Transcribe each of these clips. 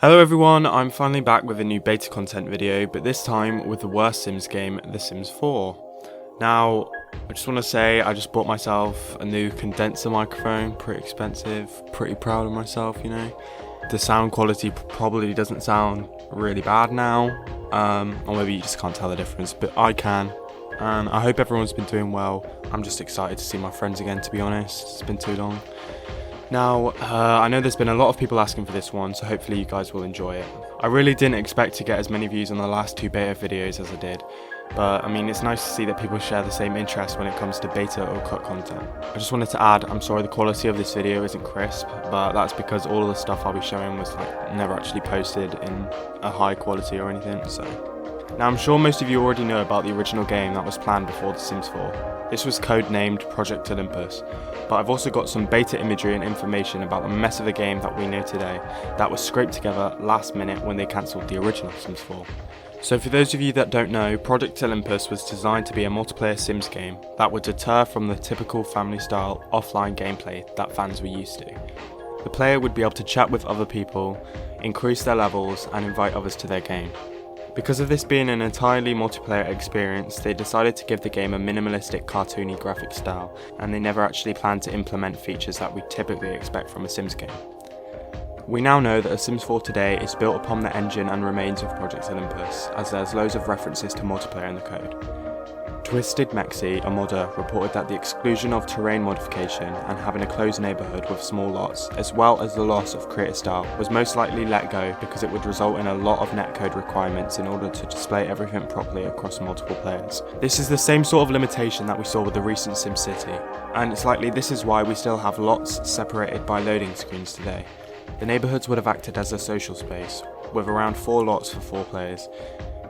Hello everyone, I'm finally back with a new beta content video, but this time with the worst Sims game, The Sims 4. Now, I just want to say I just bought myself a new condenser microphone, pretty expensive, pretty proud of myself, you know. The sound quality probably doesn't sound really bad now, or maybe you just can't tell the difference, but I can. And I hope everyone's been doing well. I'm just excited to see my friends again, to be honest. It's been too long. Now, I know there's been a lot of people asking for this one, so hopefully you guys will enjoy it. I really didn't expect to get as many views on the last two beta videos as I did, but I mean, it's nice to see that people share the same interest when it comes to beta or cut content. I just wanted to add, I'm sorry the quality of this video isn't crisp, but that's because all of the stuff I'll be showing was never actually posted in a high quality or anything, so. Now, I'm sure most of you already know about the original game that was planned before The Sims 4. This was codenamed Project Olympus, but I've also got some beta imagery and information about the mess of a game that we know today that was scraped together last minute when they cancelled the original Sims 4. So for those of you that don't know, Project Olympus was designed to be a multiplayer Sims game that would deter from the typical family-style offline gameplay that fans were used to. The player would be able to chat with other people, increase their levels, and invite others to their game. Because of this being an entirely multiplayer experience, they decided to give the game a minimalistic cartoony graphic style, and they never actually planned to implement features that we typically expect from a Sims game. We now know that a Sims 4 today is built upon the engine and remains of Project Olympus, as there's loads of references to multiplayer in the code. Twisted Mexi, a modder, reported that the exclusion of terrain modification and having a closed neighbourhood with small lots, as well as the loss of creator style, was most likely let go because it would result in a lot of netcode requirements in order to display everything properly across multiple players. This is the same sort of limitation that we saw with the recent SimCity, and it's likely this is why we still have lots separated by loading screens today. The neighbourhoods would have acted as a social space, with around 4 lots for 4 players.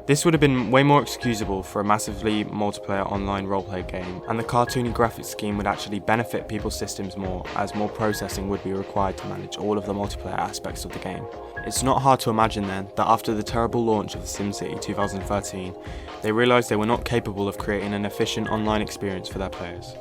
This would have been way more excusable for a massively multiplayer online roleplay game, and the cartoony graphics scheme would actually benefit people's systems more, as more processing would be required to manage all of the multiplayer aspects of the game. It's not hard to imagine then that after the terrible launch of SimCity 2013, they realised they were not capable of creating an efficient online experience for their players.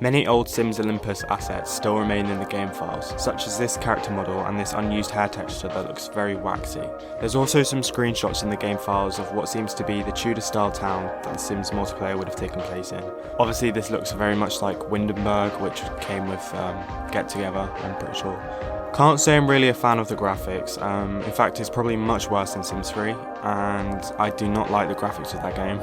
Many old Sims Olympus assets still remain in the game files, such as this character model and this unused hair texture that looks very waxy. There's also some screenshots in the game files of what seems to be the Tudor-style town that the Sims multiplayer would have taken place in. Obviously this looks very much like Windenburg, which came with Get Together, I'm pretty sure. Can't say I'm really a fan of the graphics, in fact it's probably much worse than Sims 3, and I do not like the graphics of that game.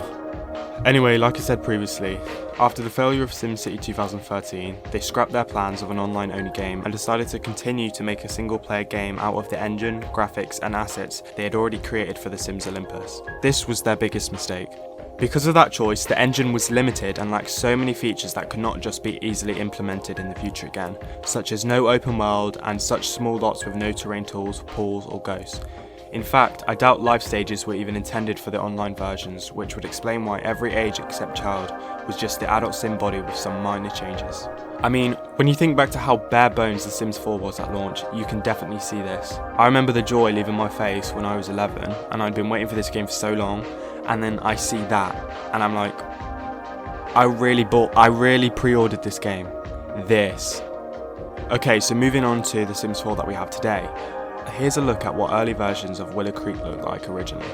Anyway, like I said previously, after the failure of SimCity 2013, they scrapped their plans of an online-only game and decided to continue to make a single-player game out of the engine, graphics and assets they had already created for The Sims Olympus. This was their biggest mistake. Because of that choice, the engine was limited and lacked so many features that could not just be easily implemented in the future again, such as no open world and such small lots with no terrain tools, pools or ghosts. In fact, I doubt life stages were even intended for the online versions, which would explain why every age except child was just the adult sim body with some minor changes. I mean, when you think back to how bare bones The Sims 4 was at launch, you can definitely see this. I remember the joy leaving my face when I was 11 and I'd been waiting for this game for so long, and then I see that and I'm like, I really pre-ordered this game. This. Okay, so moving on to The Sims 4 that we have today. Here's a look at what early versions of Willow Creek looked like originally.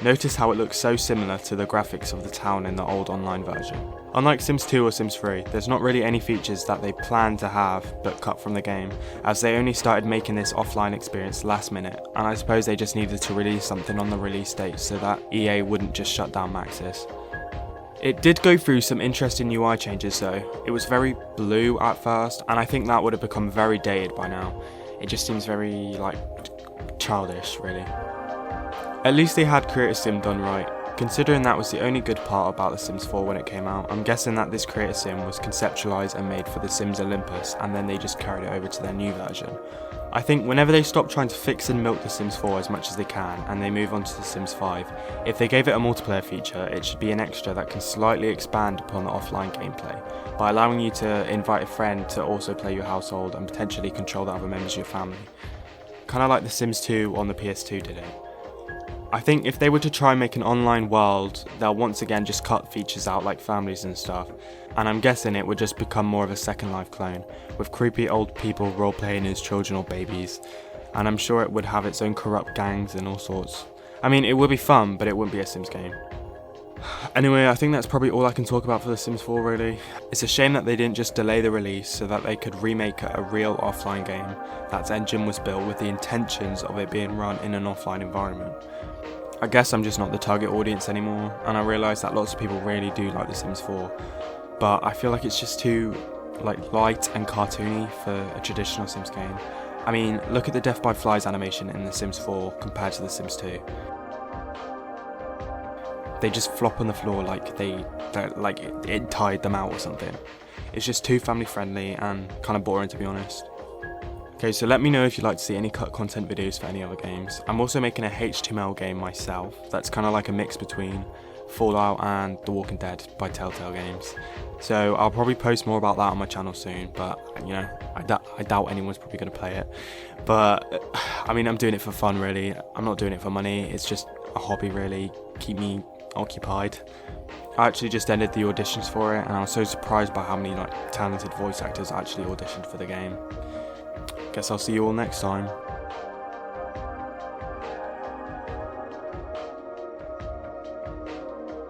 Notice how it looks so similar to the graphics of the town in the old online version. Unlike Sims 2 or Sims 3, there's not really any features that they planned to have but cut from the game, as they only started making this offline experience last minute, and I suppose they just needed to release something on the release date so that EA wouldn't just shut down Maxis. It did go through some interesting UI changes though. It was very blue at first, and I think that would have become very dated by now. It just seems very, childish, really. At least they had Creator Sim done right. Considering that was the only good part about The Sims 4 when it came out, I'm guessing that this Creator Sim was conceptualized and made for The Sims Olympus, and then they just carried it over to their new version. I think whenever they stop trying to fix and milk The Sims 4 as much as they can, and they move on to The Sims 5, if they gave it a multiplayer feature, it should be an extra that can slightly expand upon the offline gameplay, by allowing you to invite a friend to also play your household and potentially control the other members of your family. Kinda like The Sims 2 on the PS2 did it. I think if they were to try and make an online world, they'll once again just cut features out like families and stuff, and I'm guessing it would just become more of a Second Life clone, with creepy old people role-playing as children or babies, and I'm sure it would have its own corrupt gangs and all sorts. I mean, it would be fun, but it wouldn't be a Sims game. Anyway, I think that's probably all I can talk about for The Sims 4 really. It's a shame that they didn't just delay the release so that they could remake a real offline game that's engine was built with the intentions of it being run in an offline environment. I guess I'm just not the target audience anymore, and I realise that lots of people really do like The Sims 4, but I feel like it's just too light and cartoony for a traditional Sims game. I mean, look at the Death by Flies animation in The Sims 4 compared to The Sims 2. They just flop on the floor like it tired them out or something. It's just too family friendly and kind of boring, to be honest. Okay, so let me know if you'd like to see any cut content videos for any other games. I'm also making a HTML game myself that's kind of like a mix between Fallout and The Walking Dead by Telltale Games. So I'll probably post more about that on my channel soon, but you know, I doubt anyone's probably going to play it. But I mean, I'm doing it for fun really. I'm not doing it for money. It's just a hobby really, keep me occupied. I actually just ended the auditions for it, and I was so surprised by how many talented voice actors actually auditioned for the game. Guess I'll see you all next time.